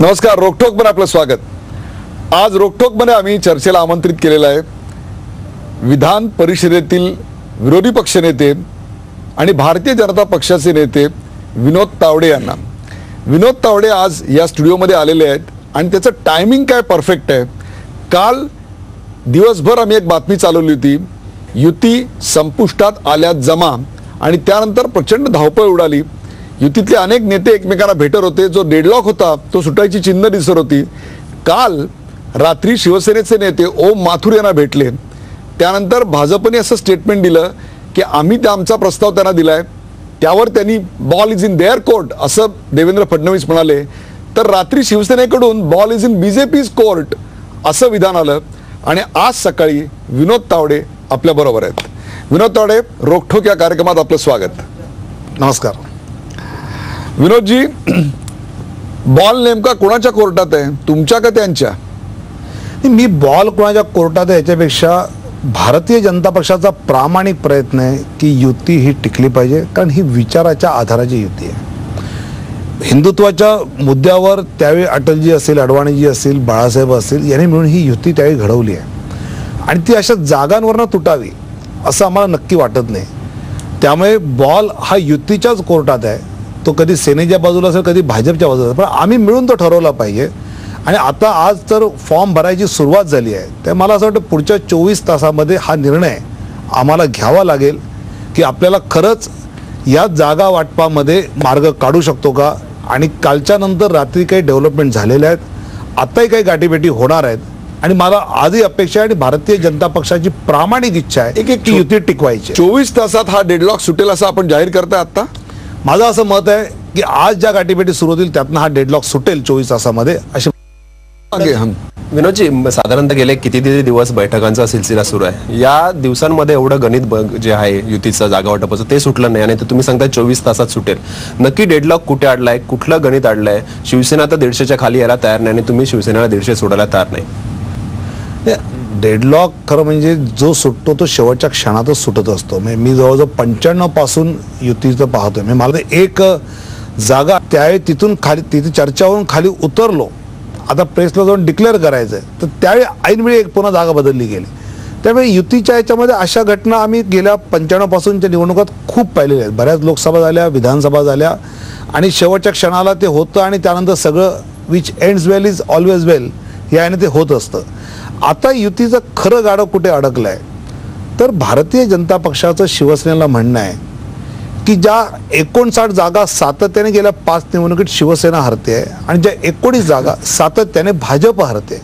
नमस्कार, रोकठोक मध्ये आपलं स्वागत. आज रोकठोक मध्ये आम्ही चर्चेला आमंत्रित केलेलं आहे विधान परिषदेतील विरोधी पक्षनेते आणि भारतीय जनता पक्षाचे नेते विनोद तावडे यांना. विनोद तावडे आज या स्टुडिओमध्ये आलेले आहेत आणि त्याचं टायमिंग काय परफेक्ट आहे. काल दिवसभर आम्ही एक बातमी चालवली होती, युती संपुष्टात आल्यात जमा, आणि त्यानंतर प्रचंड धावपळ उडाली. युतीतले अनेक नेते एकमेकांना भेटत होते. जो डेडलॉक होता तो सुटायची चिन्ह दिसत होती. काल रात्री शिवसेनेचे नेते ओम माथुर यांना भेटले. त्यानंतर भाजपने असं स्टेटमेंट दिलं की आम्ही आमचा प्रस्ताव त्यांना दिलाय, त्यावर त्यांनी ball is in their court असं देवेंद्र फडणवीस म्हणाले. तर रात्री शिवसेनेकडून बॉल इज इन बीजेपीज कोर्ट असं विधान आलं. आणि आज सकाळी विनोद तावडे आपल्या बरोबर आहेत. विनोद तावडे, रोकठोक या कार्यक्रमात आपलं स्वागत. नमस्कार. विनोदजी, बॉल नेमका कोणाच्या कोर्टात आहे, तुमच्या का त्यांच्या? मी बॉल कोणाच्या कोर्टात आहे याच्यापेक्षा भारतीय जनता पक्षाचा प्रामाणिक प्रयत्न आहे की युती ही टिकली पाहिजे, कारण ही विचाराच्या आधाराची युती आहे. हिंदुत्वाच्या मुद्द्यावर त्यावेळी अटलजी असेल, अडवाणीजी असतील, बाळासाहेब असतील, यांनी मिळून ही युती त्यावेळी घडवली आहे. आणि ती अशा जागांवरनं तुटावी असं आम्हाला नक्की वाटत नाही. त्यामुळे बॉल हा युतीच्याच कोर्टात आहे. तो कधी सेनेच्या बाजूला असेल, कधी भाजपच्या बाजूला, पण आम्ही मिळून तो ठरवला पाहिजे. आणि आता आज तर फॉर्म भरायची सुरुवात झाली आहे. तर मला असं वाटतं पुढच्या 24 तासामध्ये हा निर्णय आम्हाला घ्यावा लागेल की आपल्याला खरंच या जागा वाटपामध्ये मार्ग काढू शकतो का. आणि कालच्या नंतर रात्री काही डेव्हलपमेंट झालेल्या आहेत, आताही काही गाठीभेटी होणार आहेत. आणि मला आजही अपेक्षा आहे आणि भारतीय जनता पक्षाची प्रामाणिक इच्छा आहे की युती टिकवायची. 24 तासात हा डेडलॉक सुटेल असं आपण जाहीर करताय आता? माझं असं मत आहे की आज ज्या गाठीभेटी सुरू होतील त्यातनं हा डेडलॉक सुटेल 24 तासामध्ये अशी. विनोदजी, साधारणतः गेले किती दिवस बैठकांचा सिलसिला सुरू आहे. या दिवसांमध्ये एवढं गणित जे आहे युतीचं जागा वाटपाचं ते सुटलं नाही, आणि तुम्ही सांगताय 24 तासात सुटेल. नक्की डेडलॉक कुठे अडलाय, कुठलं गणित अडलंय? शिवसेना तर 150च्या खाली यायला तयार नाही आणि तुम्ही शिवसेनेला 150 सोडायला तयार नाही. डेडलॉक खरं म्हणजे जो सुटतो तो शेवटच्या क्षणातच सुटत असतो. म्हणजे मी जवळजवळ 95 पासून युतीचं पाहतोय. म्हणजे मला एक जागा त्यावेळी तिथून खाली, तिथे चर्चावरून खाली उतरलो, आता प्रेसला जाऊन डिक्लेअर करायचं आहे, तर त्यावेळी ऐनवेळी एक पुन्हा जागा बदलली गेली. त्यामुळे युतीच्या याच्यामध्ये अशा घटना आम्ही गेल्या 95 पासूनच्या निवडणुकात खूप पाहिलेल्या आहेत. बऱ्याच लोकसभा झाल्या, विधानसभा झाल्या, आणि शेवटच्या क्षणाला ते होतं आणि त्यानंतर सगळं which ends well is always well याने ते होत असतं. आता युतीचं खरं गाडं कुठे अडकलं आहे तर भारतीय जनता पक्षाचं शिवसेनेला म्हणणं आहे की ज्या 59 जागा सातत्याने गेल्या 5 निवडणुकीत शिवसेना हरते आहे आणि ज्या 19 जागा सातत्याने भाजप हरते,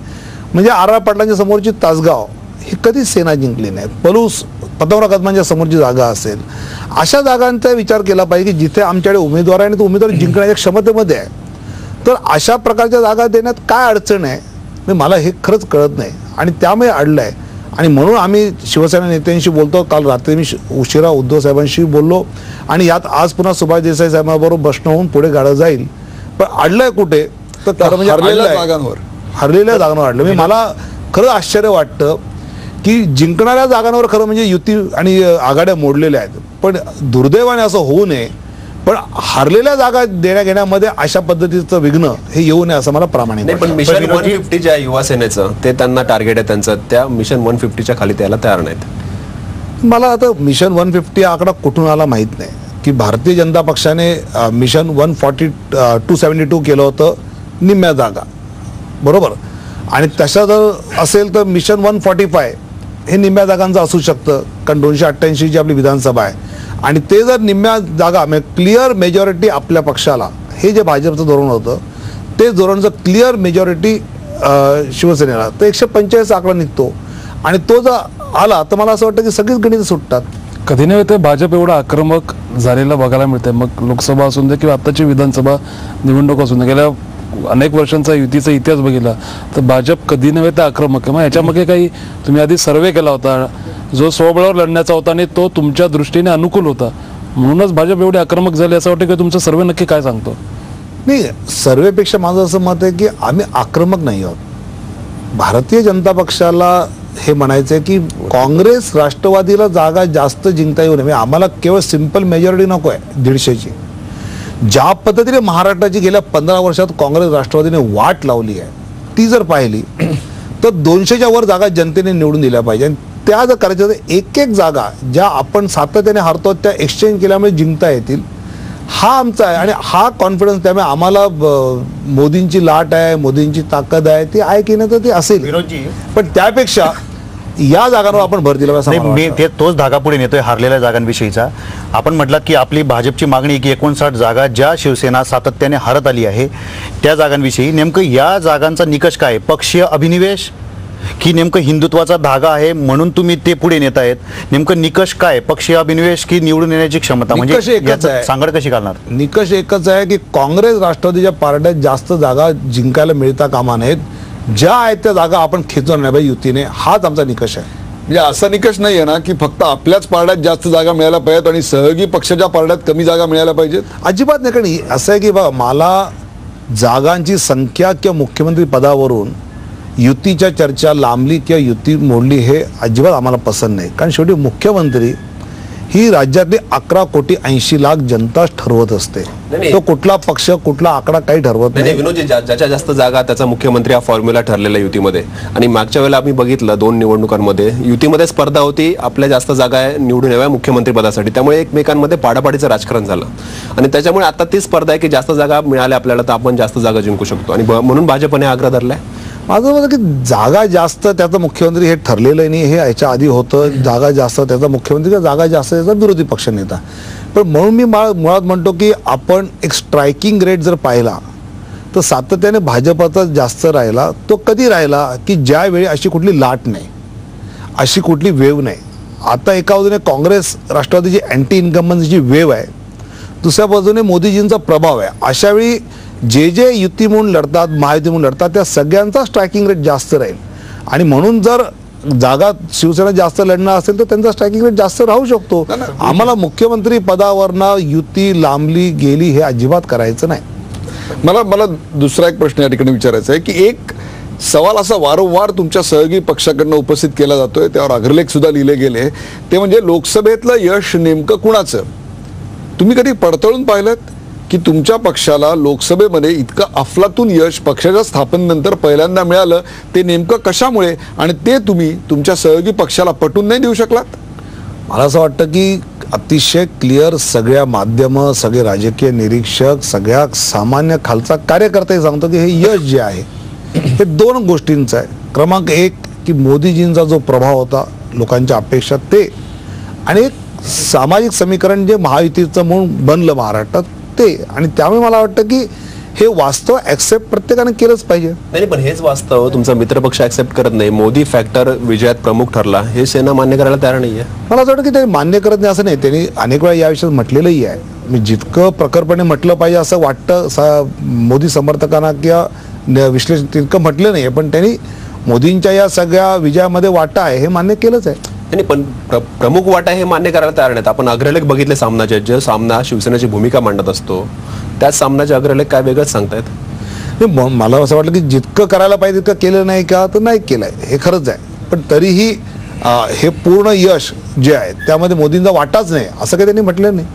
म्हणजे आर पाटलांच्या समोरची तासगाव ही कधी सेना जिंकली नाही. पलूस पतंगराव कदमांच्या समोरची जागा असेल, अशा जागांचा विचार केला पाहिजे की जिथे आमच्याकडे उमेदवार आहे आणि तो उमेदवार जिंकण्याच्या क्षमतेमध्ये आहे. तर अशा प्रकारच्या जागा देण्यात काय अडचण आहे मला हे खरंच कळत नाही. आणि त्यामुळे अडलं आहे. आणि म्हणून आम्ही शिवसेना नेत्यांशी बोलतो. काल रात्री मी उशिरा उद्धव साहेबांशी बोललो आणि यात आज पुन्हा सुभाष देसाई साहेबांबरोबर बसणं होऊन पुढे गाडं जाईल. पण अडलंय कुठे तर खरं म्हणजे हरलेल्या जागांवर अडलं. म्हणजे मला खरं आश्चर्य वाटतं की जिंकणाऱ्या जागांवर खरं म्हणजे युती आणि आघाड्या मोडलेल्या आहेत. पण दुर्दैवाने असं होऊ नये, पण हरलेल्या जागा देण्या घेण्यामध्ये अशा पद्धतीचं विघ्न हे येऊ नये असं मला प्रामाणिक वाटतं. पण मिशन 150 जे आहे युवा सेनेचं, ते त्यांना टार्गेट आहे त्यांचं, त्या मिशन 150च्या खाली त्याला तयार नाहीत. मला आता मिशन 150 आकडा कुठून आला माहीत नाही. की भारतीय जनता पक्षाने मिशन 272 केलं होतं निम्म्या जागा, बरोबर. आणि तशा जर असेल तर मिशन 145 हे निम्म्या जागांचं असू शकतं, कारण 288 जी आपली विधानसभा आहे. आणि ते जर निम्म्या जागा म्हणजे क्लिअर मेजॉरिटी आपल्या पक्षाला, हे जे भाजपचं धोरण होतं ते धोरणचं क्लिअर मेजॉरिटी शिवसेनेला, तर 145 आकडा निघतो. आणि तो जर आला तर मला असं वाटतं की सगळीच गणितं सुटतात. कधी नव्हे ते भाजप एवढं आक्रमक झालेलं बघायला मिळतंय. मग लोकसभा असून दे किंवा आत्ताची विधानसभा निवडणूक असून दे, गेल्या अनेक वर्षांचा युतीचा इतिहास बघितला तर भाजप कधी नव्हे ते आक्रमक आहे. मग याच्यामागे काही तुम्ही आधी सर्वे केला होता जो स्वबळावर लढण्याचा होता आणि तो तुमच्या दृष्टीने अनुकूल होता, म्हणूनच भाजप एवढे आक्रमक झाले असं वाटतं की तुमचा सर्वे नक्की काय सांगतो? नाही, सर्वेपेक्षा माझं असं मत आहे की आम्ही आक्रमक नाही आहोत. भारतीय जनता पक्षाला हे म्हणायचं आहे की काँग्रेस राष्ट्रवादीला जागा जास्त जिंकता येऊ नये. आम्हाला केवळ सिंपल मेजॉरिटी नको आहे 150ची. ज्या पद्धतीने महाराष्ट्राची गेल्या 15 वर्षात काँग्रेस राष्ट्रवादीने वाट लावली आहे ती जर पाहिली तर 200च्या वर जागा जनतेने निवडून दिल्या पाहिजे. आणि त्या जर करायच्या तर एक एक जागा ज्या आपण सातत्याने हारतो त्या एक्सचेंज केल्यामुळे जिंकता येतील, हा आमचा आहे. आणि हा कॉन्फिडन्स, त्यामुळे आम्हाला मोदींची लाट आहे, मोदींची ताकद आहे, ती आहे की नाही तर ती असेल, पण त्यापेक्षा या जागांवर आपण भर दिला पाहिजे. मी ते तोच धागा पुढे नेतोय हारलेल्या जागांविषयीचा. आपण म्हटलं की आपली भाजपची मागणी की 59 जागा ज्या शिवसेना सातत्याने हारत आली आहे त्या जागांविषयी नेमकं या जागांचा निकष काय? पक्षीय अभिनिवेश की नेमकं हिंदुत्वाचा धागा आहे म्हणून तुम्ही ते पुढे नेत आहेत? नेमकं निकष काय? पक्षीय अभिनिवेश की निवडून येण्याची क्षमता? म्हणजे याचं सांगड कशी घालणार? निकष एकच आहे की काँग्रेस राष्ट्रवादीच्या पार्ट्यात जास्त जागा जिंकायला मिळता कामा नयेत. ज्या आहेत त्या जागा आपण खेचून नाही पाहिजे युतीने, हाच आमचा निकष आहे. म्हणजे असा निकष नाही आहे ना की फक्त आपल्याच पारड्यात जास्त जागा मिळायला पाहिजेत आणि सहयोगी पक्षाच्या पारड्यात कमी जागा मिळायला पाहिजेत, अजिबात नाही. कारण असं आहे की बघा, मला जागांची संख्या किंवा मुख्यमंत्री पदावरून युतीच्या चर्चा लांबली किंवा युती मोडली हे अजिबात आम्हाला पसंत नाही. कारण शेवटी मुख्यमंत्री ही राज्यातली 11,80,00,000 जनता ठरवत असते. तो कुठला पक्ष कुठला आकडा काही ठरवत नाही. विनोदजी, ज्याच्या जास्त जागा त्याचा मुख्यमंत्री हा फॉर्म्युला ठरलेला युतीमध्ये. आणि मागच्या वेळेला आम्ही बघितलं 2 निवडणुकांमध्ये युतीमध्ये स्पर्धा होती, आपल्या जास्त जागा निवडून याव्या मुख्यमंत्री पदासाठी, त्यामुळे एकमेकांमध्ये पाडापाडीचं राजकारण झालं. आणि त्याच्यामुळे आता ती स्पर्धा आहे की जास्त जागा मिळाल्या आपल्याला तर आपण जास्त जागा जिंकू शकतो. आणि म्हणून भाजपने आग्रह धरलाय. माझं म्हणणं की जागा जास्त त्याचा मुख्यमंत्री हे ठरलेलं नाही, हे याच्या आधी होतं. जागा जास्त त्याचा मुख्यमंत्री किंवा जागा जास्त त्याचा विरोधी पक्ष नेता. पण म्हणून मी मुळात म्हणतो की आपण एक स्ट्रायकिंग रेट जर पाहिला तर सातत्याने भाजपचा जास्त राहिला. तो कधी राहिला की ज्यावेळी अशी कुठली लाट नाही, अशी कुठली वेव नाही. आता एका बाजूने काँग्रेस राष्ट्रवादीची अँटी इन्कम्बन्सीची वेव आहे, दुसऱ्या बाजूने मोदीजींचा प्रभाव आहे. अशावेळी जे युती म्हणून लढतात, महायुती म्हणून लढतात, त्या सगळ्यांचा स्ट्रायकिंग रेट जास्त राहील. आणि म्हणून जर जागा शिवसेना जास्त लढणार असेल तर त्यांचा स्ट्रायकिंग रेट जास्त राहू शकतो. आम्हाला मुख्यमंत्री पदावरनं युती लांबली गेली हे अजिबात करायचं नाही. मला दुसरा एक प्रश्न या ठिकाणी विचारायचा आहे की एक सवाल असा वारंवार तुमच्या सहयोगी पक्षाकडनं उपस्थित केला जातोय, त्यावर अग्रलेख सुद्धा लिहिले गेले, ते म्हणजे लोकसभेतलं यश नेमकं कुणाचं? तुम्ही कधी पडताळून पाहिलं की तुमच्या पक्षाला लोकसभेमध्ये इतकं अफलातून यश पक्षाच्या स्थापनेनंतर पहिल्यांदा मिळालं, ते नेमकं कशामुळे आणि ते तुम्ही तुमच्या सहयोगी पक्षाला पटवून नाही देऊ शकलात? मला असं वाटतं की अतिशय क्लिअर सगळ्या माध्यमं, सगळे राजकीय निरीक्षक, सगळ्या सामान्य खालचा कार्यकर्ताही सांगतो की हे यश जे आहे हे 2 गोष्टींचं आहे. क्रमांक 1 की मोदीजींचा जो प्रभाव होता, लोकांच्या अपेक्षा ते, आणि एक सामाजिक समीकरण जे महायुतीचं म्हणून बनलं महाराष्ट्रात ते. आणि त्यामुळे मला वाटतं की हे वास्तव ऍक्सेप्ट प्रत्येकाने केलंच पाहिजे. नाही, पण हेच वास्तव तुमचा मित्रपक्ष ऍक्सेप्ट करत नाही. मोदी फॅक्टर विजयात प्रमुख ठरला हे सेना मान्य करायला तयार नाहीये. मला असं वाटतं की ते मान्य करत नाही असं नाही, त्यांनी अनेक वेळा या विषयात म्हटलेलंही आहे. मी जितकं प्रखरपणे म्हटलं पाहिजे असं वाटतं मोदी समर्थकांना किंवा विश्लेषण तितकं म्हटलं नाही, पण त्यांनी मोदींच्या या सगळ्या विजयामध्ये वाटा आहे हे मान्य केलंच आहे. नाही, पण प्रमुख वाटा हे मान्य करायला तयार नाहीत. आपण अग्रलेख बघितले सामनाचे, जे सामना शिवसेनेची भूमिका मांडत असतो त्याच सामनाचे अग्रलेख काय वेगळंच सांगतायत. मला असं वाटलं की जितकं करायला पाहिजे तितकं केलं नाही का, तर नाही केलंय हे खरंच आहे. पण तरीही हे पूर्ण यश जे आहे त्यामध्ये मोदींचा वाटाच नाही असं काही त्यांनी म्हटलं नाही.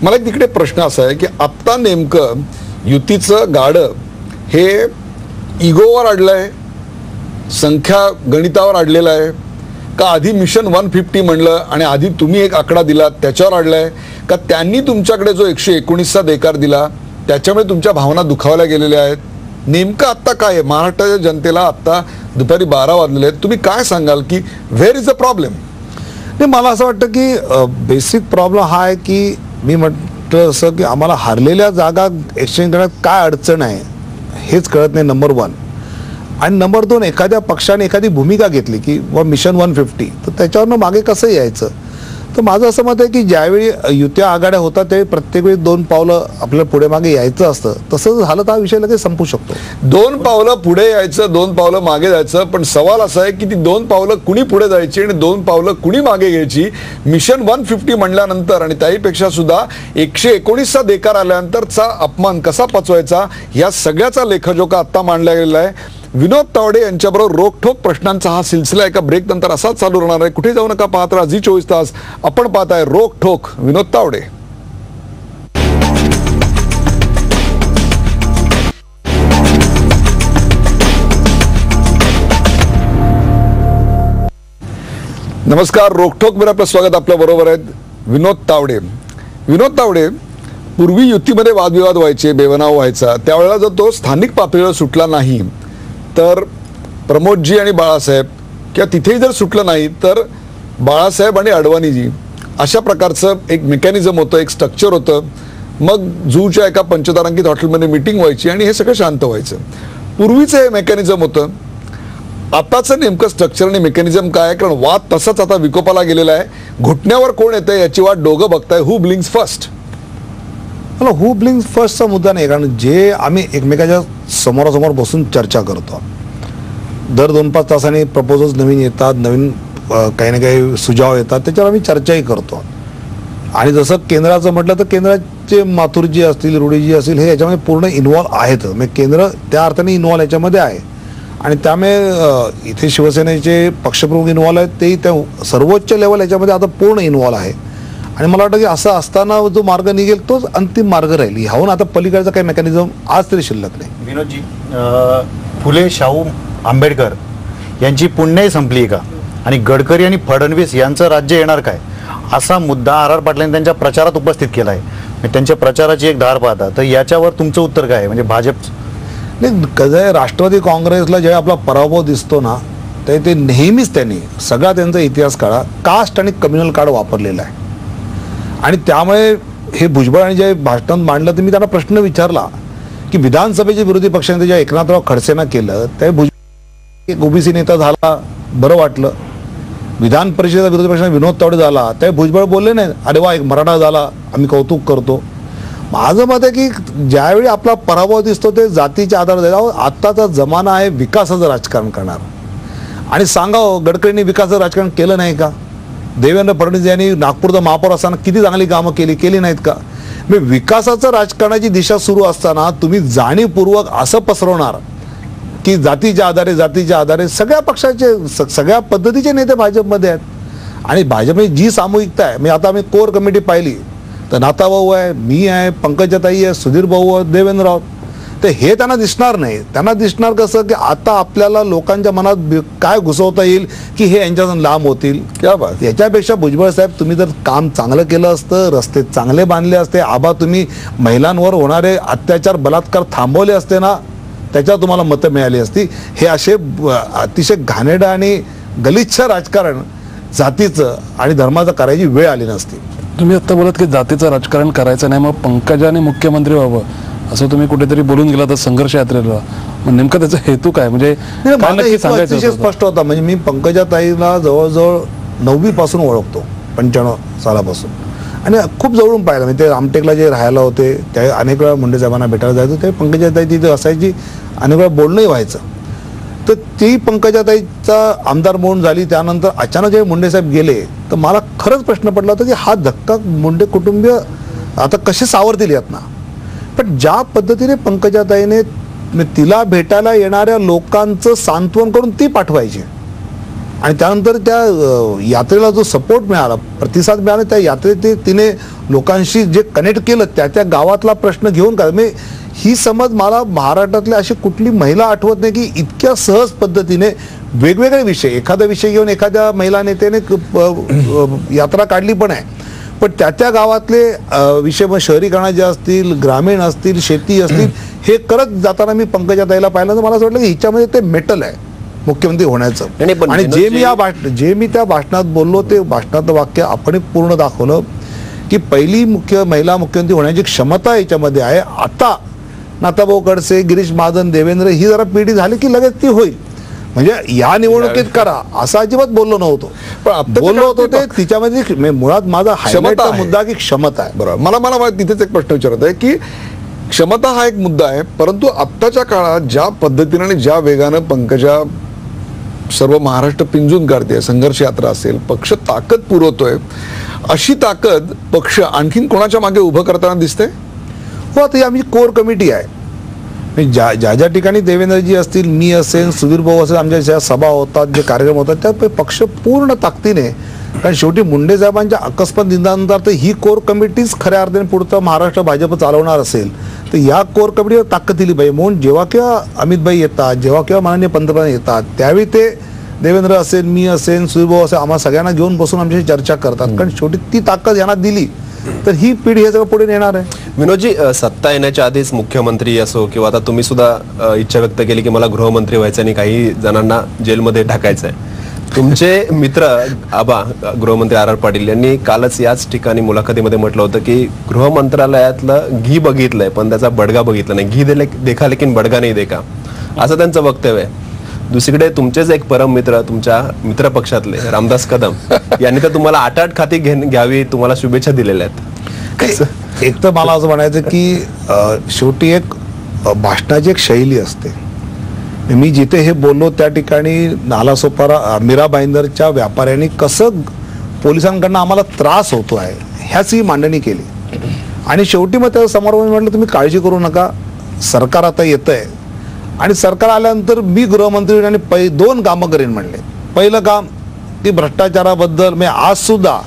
मला एक तिकडे प्रश्न असा आहे की आत्ता नेमकं युतीचं गाडं हे इगोवर अडलंय, संख्या गणितावर अडलेलं आहे का आधी मिशन 150 म्हणलं आणि आधी तुम्ही एक आकडा दिला त्याच्यावर अडलाय का त्यांनी तुमच्याकडे जो 119चा देकार दिला त्याच्यामुळे तुमच्या भावना दुखावल्या गेलेल्या आहेत? नेमकं आत्ता काय आहे? महाराष्ट्राच्या जनतेला आत्ता दुपारी 12 वाजलेले आहेत, तुम्ही काय सांगाल की व्हेअर इज द प्रॉब्लेम? नाही, मला असं वाटतं की बेसिक प्रॉब्लेम हा आहे की मी म्हटलं असं की आम्हाला हारलेल्या जागा एक्सचेंज करण्यात काय अडचण आहे हेच कळत नाही, नंबर 1. आणि नंबर 2, एखाद्या पक्षाने एखादी भूमिका घेतली की मिशन 150 तर त्याच्यावरनं मागे कसं यायचं? तर माझं असं मत आहे की ज्यावेळी युत्या आघाड्या होतात त्यावेळी प्रत्येक वेळी 2 पावलं आपल्याला पुढे मागे यायचं असतं. तसं झालं तर हा विषय लगेच संपू शकतो. 2 पावलं पुढे यायचं, 2 पावलं मागे जायचं, पण सवाल असा आहे की ती 2 पावलं कुणी पुढे जायची आणि 2 पावलं कुणी मागे घ्यायची? मिशन 150 म्हणल्यानंतर आणि त्याहीपेक्षा सुद्धा 119चा देकार आल्यानंतरचा अपमान कसा पचवायचा या सगळ्याचा लेखजोखा आत्ता मांडला गेलेला आहे. विनोद तावडे यांच्याबरोबर रोखठोक प्रश्नांचा हा सिलसिला एका ब्रेक नंतर असाच चालू राहणार आहे. कुठे जाऊ नका, पाहत राहा झी24 तास. आपण पाहताय रोखठोक विनोद तावडे. नमस्कार, रोकठोक मध्ये आपलं स्वागत. आपल्या बरोबर आहेत विनोद तावडे. विनोद तावडे, पूर्वी युतीमध्ये वादविवाद व्हायचे, बेबनाव व्हायचा, त्यावेळेला जर तो स्थानिक पातळीवर सुटला नाही तर प्रमोदजी आणि बाळासाहेब, किंवा तिथेही जर सुटलं नाही तर बाळासाहेब आणि अडवाणीजी, अशा प्रकारचं एक मेकॅनिझम होतं, एक स्ट्रक्चर होतं. मग जूच्या एका पंचतारांकित हॉटेलमध्ये मीटिंग व्हायची आणि हे सगळं शांत व्हायचं. पूर्वीचं हे मेकॅनिझम होतं. आताचं नेमकं स्ट्रक्चर आणि मेकॅनिझम काय आहे? कारण वाद तसाच आता विकोपाला गेलेला आहे. घुटण्यावर कोण येतंय याची वाट दोघं बघताय. हू ब्लिंक्स फर्स्ट? मला हू ब्लिंक्स फर्स्टचा मुद्दा नाही, कारण जे आम्ही एकमेकाच्या समोरासमोर बसून चर्चा करतो, दर 2-5 तासांनी प्रपोजल्स नवीन येतात, नवीन काही ना काही सुझाव येतात, त्याच्यावर आम्ही चर्चाही करतो. आणि जसं केंद्राचं म्हटलं तर केंद्राचे माथुरजी असतील, रुडीजी असतील, हे याच्यामध्ये पूर्ण इन्व्हॉल्व आहेत. म्हणजे केंद्र त्या अर्थाने इन्व्हॉल्व याच्यामध्ये आहे. आणि त्यामुळे इथे शिवसेनेचे पक्षप्रमुख इन्व्हॉल्व आहेत, तेही त्या सर्वोच्च लेवल याच्यामध्ये आता पूर्ण इन्व्हॉल्व आहे. आणि मला वाटतं की असं असताना जो मार्ग निघेल तोच अंतिम मार्ग राहील. ह्याहून आता पलीकडचा काही मेकॅनिझम आज तरी शिल्लक नाही. विनोदजी, फुले शाहू आंबेडकर यांची पुण्याई संपली आहे का? आणि गडकरी आणि फडणवीस यांचं राज्य येणार काय, असा मुद्दा आर पाटलांनी त्यांच्या प्रचारात उपस्थित केला आहे. त्यांच्या प्रचाराची एक धार पाहता तर याच्यावर तुमचं उत्तर काय आहे? म्हणजे भाजप नाही, कसं आहे, राष्ट्रवादी काँग्रेसला जेव्हा आपला पराभव दिसतो ना, ते नेहमीच त्यांनी सगळा त्यांचा इतिहास काळा कास्ट आणि कम्युनल कार्ड वापरलेला आहे. आणि त्यामुळे हे भुजबळांनी जे भाषणात मांडलं तर मी त्यांना प्रश्न विचारला की विधानसभेचे विरोधी पक्षाने ज्या एकनाथराव खडसेंना केलं त्या भुजबळ एक ओबीसी नेता झाला, बरं वाटलं. विधान परिषदेचा विरोधी पक्षाने विनोद तावडे झाला, त्या भुजबळ बोलले नाही, अरे वा एक मराठा झाला, आम्ही कौतुक करतो. माझं मत आहे की ज्यावेळी आपला पराभव दिसतो ते जातीच्या आधार द्यावा. आत्ताचा जमाना आहे विकासाचं राजकारण करणार. आणि सांगावं, गडकरींनी विकासाचं राजकारण केलं नाही का? देवेंद्र फडणवीस यांनी नागपूरचा महापौर असताना किती चांगली कामं केली नाहीत का? मी विकासाचं राजकारणाची दिशा सुरू असताना तुम्ही जाणीवपूर्वक असं पसरवणार की जातीच्या आधारे सगळ्या पक्षाचे सगळ्या पद्धतीचे नेते भाजपमध्ये आहेत. आणि भाजपमध्ये जी सामूहिकता आहे, म्हणजे आता आम्ही कोर कमिटी पाहिली तर नाताभाऊ आहे, मी आहे, पंकजाताई आहे, सुधीर भाऊ आहे, देवेंद्र राऊत. तर हे त्यांना दिसणार नाही. त्यांना दिसणार कसं की आता आपल्याला लोकांच्या मनात काय घुसवता येईल की हे यांच्यातून लांब होतील. क्या बात. याच्यापेक्षा भुजबळ साहेब, तुम्ही जर काम चांगलं केलं असतं, रस्ते चांगले बांधले असते, तुम्ही महिलांवर होणारे अत्याचार बलात्कार थांबवले असते ना, त्याच्यावर तुम्हाला मतं मिळाली असती. हे असे अतिशय घाणेरडं आणि गलिच्छ राजकारण जातीचं आणि धर्माचं करायची वेळ आली नसती. तुम्ही आता बोलत की जातीचं राजकारण करायचं नाही, मग पंकजाने मुख्यमंत्री व्हावं असं तुम्ही कुठेतरी बोलून गेला तर संघर्ष यात्रेला. मग नेमका त्याचा हेतू काय, म्हणजे काय माझा नक्की हेतू सांगायचं अतिशय होतं? स्पष्ट होता. म्हणजे मी पंकजाताईला जवळजवळ 9वी पासून ओळखतो, 95 सालापासून. आणि खूप जवळून पाहिलं. म्हणजे ते रामटेकला जे राहायला होते त्या अनेक वेळा मुंडे साहेबांना भेटायला जायचं, ते पंकजाताई तिथे असायची, अनेक वेळा बोलणंही व्हायचं. तर ती पंकजाताईचा आमदार म्हणून झाली. त्यानंतर अचानक जेव्हा मुंडे साहेब गेले तर मला खरंच प्रश्न पडला होता की हा धक्का मुंडे कुटुंबीय आता कसे सावरतील यातना. पण ज्या पद्धतीने पंकजाताईने तिला भेटायला येणाऱ्या लोकांचं सांत्वन करून ती पाठवायची आणि त्यानंतर त्या यात्रेला जो सपोर्ट मिळाला, प्रतिसाद मिळाला, त्या यात्रेत तिने लोकांशी जे कनेक्ट केलं त्या गावातला प्रश्न घेऊन का, मी ही समज मला महाराष्ट्रातली अशी कुठली महिला आठवत नाही की इतक्या सहज पद्धतीने वेगवेगळे विषय, एखादा विषय घेऊन एखाद्या महिला नेत्याने यात्रा काढली पण आहे. पण त्या गावातले विषय, मग शहरीकरणाचे असतील, ग्रामीण असतील, शेती असतील, हे करत जाताना मी पंकजाताईला पाहिलं तर मला असं वाटलं की हिच्यामध्ये ते मेटल आहे मुख्यमंत्री होण्याचं. आणि जे मी त्या भाषणात बोललो ते भाषणाचं वाक्य आपण पूर्ण दाखवलं की पहिली महिला मुख्यमंत्री होण्याची क्षमता याच्यामध्ये आहे. आता नाताभाऊ खडसे, गिरीश महाजन, देवेंद्र ही जरा पिढी झाली की लगेच ती होईल. म्हणजे या निवडणुकीत करा असं अजिबात बोललो नव्हतो. पण बोललो होतो ते तिच्यामध्ये मुळात माझा हायलाइटचा मुद्दा की क्षमता आहे. बरोबर. मला तिथेच एक प्रश्न विचारत आहे की क्षमता हा एक मुद्दा आहे, परंतु आत्ताच्या काळात ज्या पद्धतीने आणि ज्या वेगानं पंकजा सर्व महाराष्ट्र पिंजून काढते, संघर्ष यात्रा असेल, पक्ष ताकद पुरवतोय, अशी ताकद पक्ष आणखीन कोणाच्या मागे उभं करताना दिसते? हो, आता ही आमची कोर कमिटी आहे. ज्या ठिकाणी देवेंद्रजी असतील, मी असेल, सुधीर भाऊ असेल, आमच्या ज्या सभा होतात, जे कार्यक्रम होतात, त्या पक्ष पूर्ण ताकदीने, कारण शेवटी मुंडे साहेबांच्या अकस्मात निधनानंतर तर ही कोर कमिटीच खऱ्या अर्थाने पुढचं महाराष्ट्र भाजप चालवणार असेल तर या कोर कमिटीवर ताकद दिली पाहिजे. म्हणून जेव्हा केव्हा अमित भाई येतात, जेव्हा केव्हा माननीय पंतप्रधान येतात, त्यावेळी ते देवेंद्र असेल, मी असेल, सुधीरभाऊ असेल, आम्हाला सगळ्यांना घेऊन बसून आमच्याशी चर्चा करतात. कारण शेवटी ती ताकद यांना दिली तर ही पिढी हे सगळं पुढे नेणार आहे. विनोदजी, सत्ता येण्याच्या आधीच मुख्यमंत्री असो किंवा आता तुम्ही सुद्धा इच्छा व्यक्त केली की मला गृहमंत्री व्हायचं आणि काही जणांना जेलमध्ये टाकायचं आहे. तुमचे मित्र आबा गृहमंत्री आर पाटील यांनी कालच याच ठिकाणी मुलाखतीमध्ये म्हटलं होतं की गृह मंत्रालयातलं घी बघितलंय पण त्याचा बडगा बघितला नाही. घी देखा लेकिन बडगा नाही देखा, असं त्यांचं वक्तव्य आहे. दुसरीकडे तुमचेच एक परम मित्र, तुमच्या मित्र पक्षातले रामदास कदम यांनी तर तुम्हाला 8 खाती घ्यावी तुम्हाला शुभेच्छा दिलेल्या आहेत. एक तर मला असं म्हणायचं की शेवटी एक भाषणाची एक शैली असते. मी जिथे हे बोललो त्या ठिकाणी नालासोपारा मीरा भाईंदरच्या व्यापाऱ्यांनी कसं पोलिसांकडनं आम्हाला त्रास होतो आहे ह्याच ही मांडणी केली. आणि शेवटी मग त्या समारोहात म्हटलं तुम्ही काळजी करू नका, सरकार आता येतं आहे आणि सरकार आल्यानंतर मी गृहमंत्री आणि 2 कामं करेन म्हणले. पहिलं काम की भ्रष्टाचाराबद्दल मी आज सुद्धा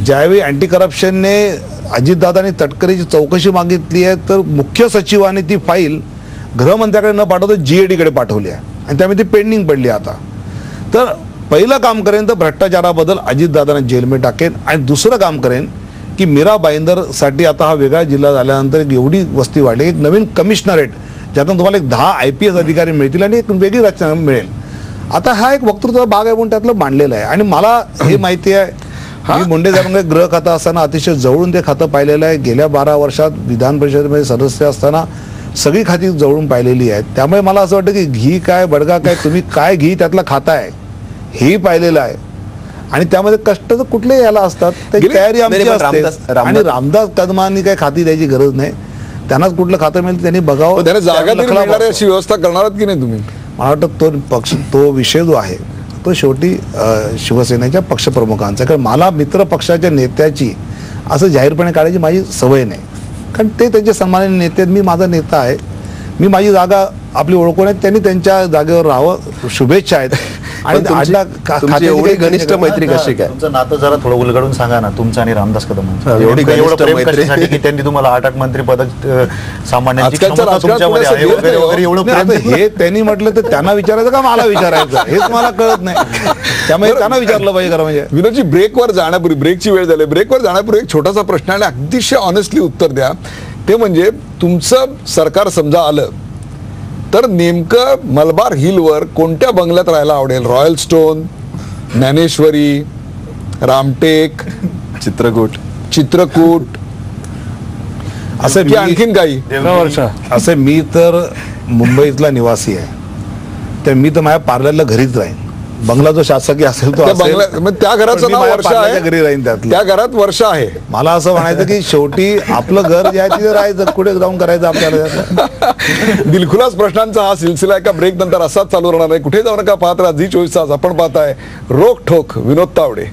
ज्यावेळी अँटी करप्शनने अजितदादांनी तटकरेची चौकशी मागितली आहे तर मुख्य सचिवाने ती फाईल गृहमंत्र्याकडे न पाठवता GAD कडे पाठवली आहे आणि त्यामुळे ती पेंडिंग पडली आता. तर पहिलं काम करेन तर भ्रष्टाचाराबद्दल अजितदादांना जेलमध्ये टाकेन आणि दुसरं काम करेन की मीरा भाईंदरसाठी आता हा वेगळा जिल्हा झाल्यानंतर एक एवढी वस्ती वाढली, एक नवीन कमिशनरेट ज्यातून तुम्हाला एक 10 IPS अधिकारी मिळतील आणि एक वेगळी रचना मिळेल. आता हा एक वक्तृत्व भाग आहे म्हणून त्यातलं मांडलेलं आहे. आणि मला हे माहिती आहे, मी मुंडे साहेबांकडे गृह खातं असताना अतिशय जवळून ते खातं पाहिलेलं आहे. गेल्या 12 वर्षात विधान परिषदेमध्ये सदस्य असताना सगळी खाती जवळून पाहिलेली आहेत. त्यामुळे मला असं वाटतं की घी काय बडगा काय, तुम्ही काय घी त्यातला खाता आहे हेही पाहिलेलं आहे. आणि त्यामध्ये कष्ट तर कुठलेही याला असतात, त्याची तयारी आमची असते. आणि रामदास कदमांनी काही खाती द्यायची गरज नाही, त्यांनाच कुठलं खातं मिळेल त्यांनी बघावं. त्याने जागा मिळणारी अशी व्यवस्था करणार आहात की नाही तुम्ही? मला वाटतं तो विषय जो आहे तो शेवटी शिवसेनेच्या पक्षप्रमुखांचा. कारण मला मित्र पक्षाच्या नेत्याची असं जाहीरपणे काढायची माझी सवय नाही. कारण ते त्यांचे सन्माननीय नेते आहेत, मी माझा नेता आहे, मी माझी जागा आपली ओळखून आहेत, त्यांनी त्यांच्या जागेवर राहावं, शुभेच्छा आहेत. आणि तुमची एवढी घनिष्ठ मैत्री कशी काय? तुमचं नातं जरा थोडं उलगडून सांगा ना, तुमचं आणि रामदास कदम एवढी घनिष्ठ प्रेम मैत्री कशासाठी की त्यांनी तुम्हाला 8 मंत्रिपद सामान्यांची आजकालच्या क्षमता तुमच्यामध्ये आहे राजकारणात वगैरे वगैरे एवढं नाही, प्रेम. आता हे त्यांनी म्हटलं तर त्यांना विचारायचं का मला विचारायचं हेच मला कळत नाही. त्यामुळे त्यांना विचारलं पाहिजे खरं म्हणजे. विनोदजी, ब्रेकवर जाण्यापूर्वी, ब्रेकची वेळ झाली, ब्रेकवर जाण्यापूर्वी एक छोटासा प्रश्न आणि अतिशय ऑनेस्टली उत्तर द्या. ते म्हणजे तुमचं सरकार समजा आलं तर नेमकं मलबार हिलवर कोणत्या बंगल्यात राहायला आवडेल? रॉयल स्टोन, ज्ञानेश्वरी, रामटेक, चित्रकूट असं की आणखीन काही? असं मी तर मुंबईतला निवासी आहे, तर मी तर माझ्या पार्लरला घरीच राहीन. बंगला जो शासकीय असेल तो त्या असेल, बंगल्या- मग त्या घराचं पण मी नाव माझ्या वर्षा पार्लरच्या आहे? घरी राहीन त्यातलं. त्या घरात वर्ष आहे. मला असं म्हणायचं की शेवटी आपलं घर जे आहे तिथे राहायचं, कुठे जाऊन करायचं आपल्याला. दिलखुलास प्रश्नांचा हा सिलसिला एका ब्रेक नंतर असाच चालू राहणार आहे. कुठे जाऊ नका, पाहत राहा झी 24 तास. आपण पाहताय रोक ठोक विनोद तावडे.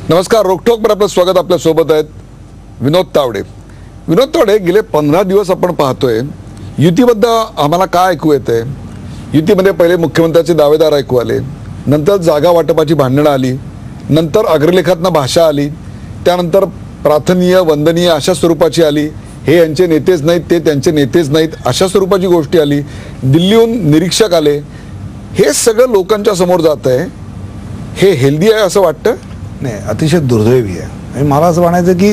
नमस्कार, रोकठोकवर आपलं स्वागत. आपल्या सोबत आहेत विनोद तावडे. विनोद तावडे, गेले 15 दिवस आपण पाहतोय युतीबद्दल आम्हाला काय ऐकू येतंय? युतीमध्ये पहिले मुख्यमंत्र्याचे दावेदार ऐकू आले, नंतर जागा वाटपाची भांडणं आली, नंतर अग्रलेखातनं भाषा आली, त्यानंतर प्रार्थनीय वंदनीय अशा स्वरूपाची आली. हे यांचे नेतेच नाहीत, ते त्यांचे नेतेच नाहीत, अशा स्वरूपाची गोष्टी आली. दिल्लीहून निरीक्षक आले. हे सगळं लोकांच्या समोर जात आहे. हे हेल्दी आहे असं वाटतं? नाही, अतिशय दुर्दैवी आहे. आणि मला असं म्हणायचं की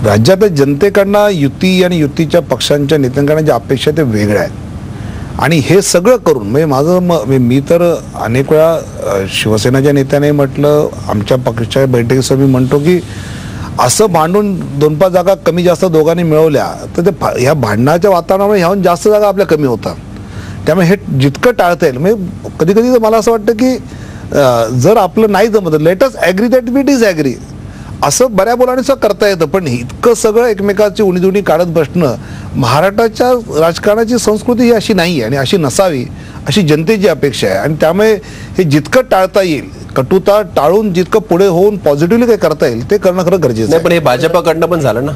राज्यातल्या जनतेकडनं युती आणि युतीच्या पक्षांच्या नेत्यांकडनं ज्या अपेक्षा त्या वेगळ्या आहेत. आणि हे सगळं करून म्हणजे माझं मी तर अनेक वेळा शिवसेनेच्या नेत्याने म्हटलं, आमच्या पक्षाच्या बैठकीसह मी म्हणतो की असं भांडून 2-5 जागा कमी जास्त दोघांनी मिळवल्या तर ते ह्या भांडणाच्या वातावरणामुळे ह्याहून जास्त जागा आपल्या कमी होतात. त्यामुळे हे जितकं टाळता येईल. म्हणजे कधी कधी मला असं वाटतं की जर आपलं नाही जमत, let us agree that we disagree असं बऱ्या बोलाने सगळं करता येतं. पण इतकं सगळं एकमेकाची उणीधुणी काढत बसणं, महाराष्ट्राच्या राजकारणाची संस्कृती ही अशी नाही आहे आणि अशी नसावी अशी जनतेची अपेक्षा आहे. आणि त्यामुळे हे जितकं टाळता येईल, कटुता टाळून जितकं पुढे होऊन पॉझिटिव्हली काही करता येईल ते करणं खरं गरजेचं नाही. आहे. पण हे भाजपाकडनं पण झालं ना.